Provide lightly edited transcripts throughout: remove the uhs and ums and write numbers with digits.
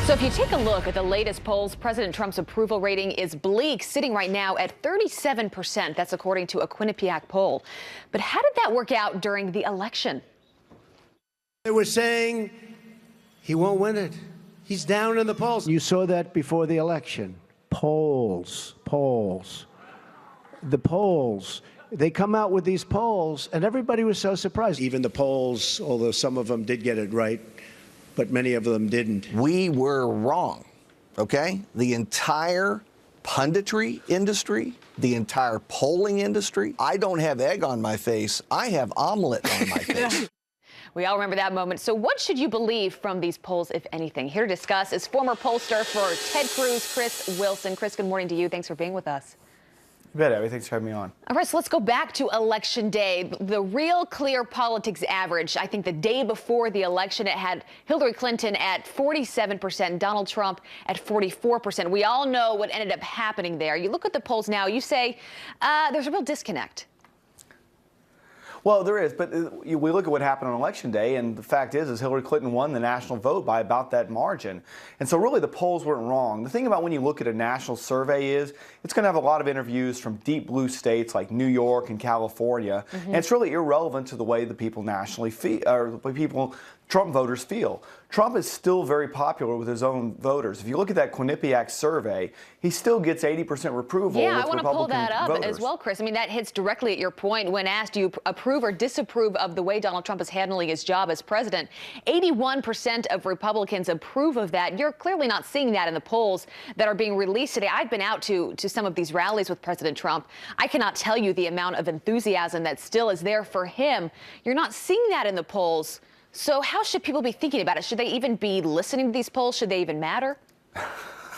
So if you take a look at the latest polls, President Trump's approval rating is bleak, sitting right now at 37%. That's according to a Quinnipiac poll. But how did that work out during the election? They were saying he won't win it. He's down in the polls. You saw that before the election. Polls. The polls. They come out with these polls, and everybody was so surprised. Even the polls, although some of them did get it right, but many of them didn't. We were wrong, okay? The entire punditry industry, the entire polling industry. I don't have egg on my face. I have omelet on my face. We all remember that moment. So what should you believe from these polls, if anything? Here to discuss is former pollster for Ted Cruz, Chris Wilson. Chris, good morning to you. Thanks for being with us. You bet, Abby. Thanks for having me on. All right, so let's go back to Election Day. The real clear politics average, I think the day before the election, it had Hillary Clinton at 47%, Donald Trump at 44%. We all know what ended up happening there. You look at the polls now, you say there's a real disconnect. Well, there is, but we look at what happened on Election Day, and the fact is Hillary Clinton won the national vote by about that margin. And so really the polls weren't wrong. The thing about when you look at a national survey is it's going to have a lot of interviews from deep blue states like New York and California, and it's really irrelevant to the way the people nationally feel, or the way people Trump voters feel. Trump is still very popular with his own voters. If you look at that Quinnipiac survey, he still gets 80% approval with Republican voters. Yeah, I want to pull that up as well, Chris. I mean, that hits directly at your point when asked, do you approve or disapprove of the way Donald Trump is handling his job as president? 81% of Republicans approve of that. You're clearly not seeing that in the polls that are being released today. I've been out to some of these rallies with President Trump. I cannot tell you the amount of enthusiasm that still is there for him. You're not seeing that in the polls. So how should people be thinking about it? Should they even be listening to these polls? Should they even matter?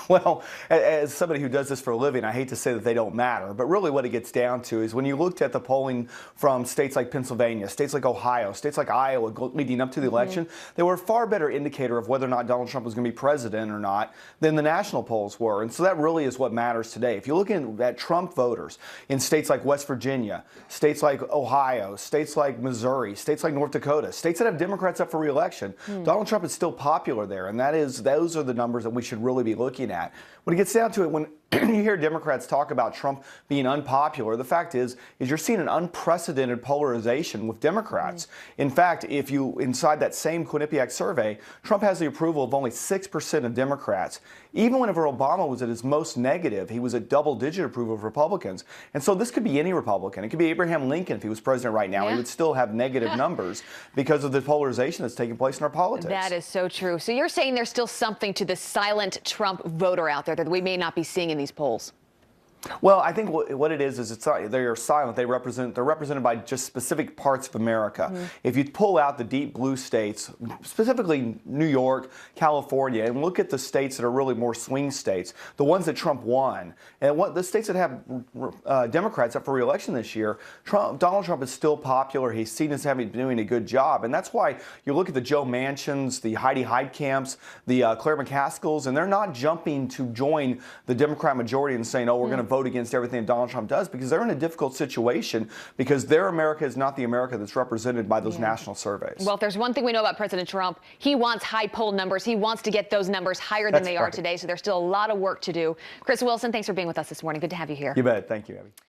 Well, as somebody who does this for a living, I hate to say that they don't matter, but really what it gets down to is when you looked at the polling from states like Pennsylvania, states like Ohio, states like Iowa leading up to the election, they were a far better indicator of whether or not Donald Trump was going to be president or not than the national polls were. And so that really is what matters today. If you look at Trump voters in states like West Virginia, states like Ohio, states like Missouri, states like North Dakota, states that have Democrats up for re-election, Donald Trump is still popular there. And those are the numbers that we should really be looking at. When it gets down to it, when you hear Democrats talk about Trump being unpopular, the fact is you're seeing an unprecedented polarization with Democrats. In fact, if you inside that same Quinnipiac survey, Trump has the approval of only 6% of Democrats. Even whenever Obama was at his most negative, he was at double-digit approval of Republicans. And so this could be any Republican. It could be Abraham Lincoln if he was president right now. He would still have negative numbers because of the polarization that's taking place in our politics. That is so true. So you're saying there's still something to the silent Trump voter out there that we may not be seeing in these polls? Well, I think what it is they are silent. They're represented by just specific parts of America. If you pull out the deep blue states, specifically New York, California, and look at the states that are really more swing states, the ones that Trump won, and the states that have Democrats up for re-election this year, Donald Trump is still popular. He's seen as having been doing a good job, and that's why you look at the Joe Manchins, the Heidi Heitkamps, the Claire McCaskells, and they're not jumping to join the Democrat majority and saying, oh, we're going to vote against everything Donald Trump does, because they're in a difficult situation because their America is not the America that's represented by those national surveys. Well, if there's one thing we know about President Trump, he wants high poll numbers. He wants to get those numbers higher than they are today. So there's still a lot of work to do. Chris Wilson, thanks for being with us this morning. Good to have you here. You bet. Thank you, Abby.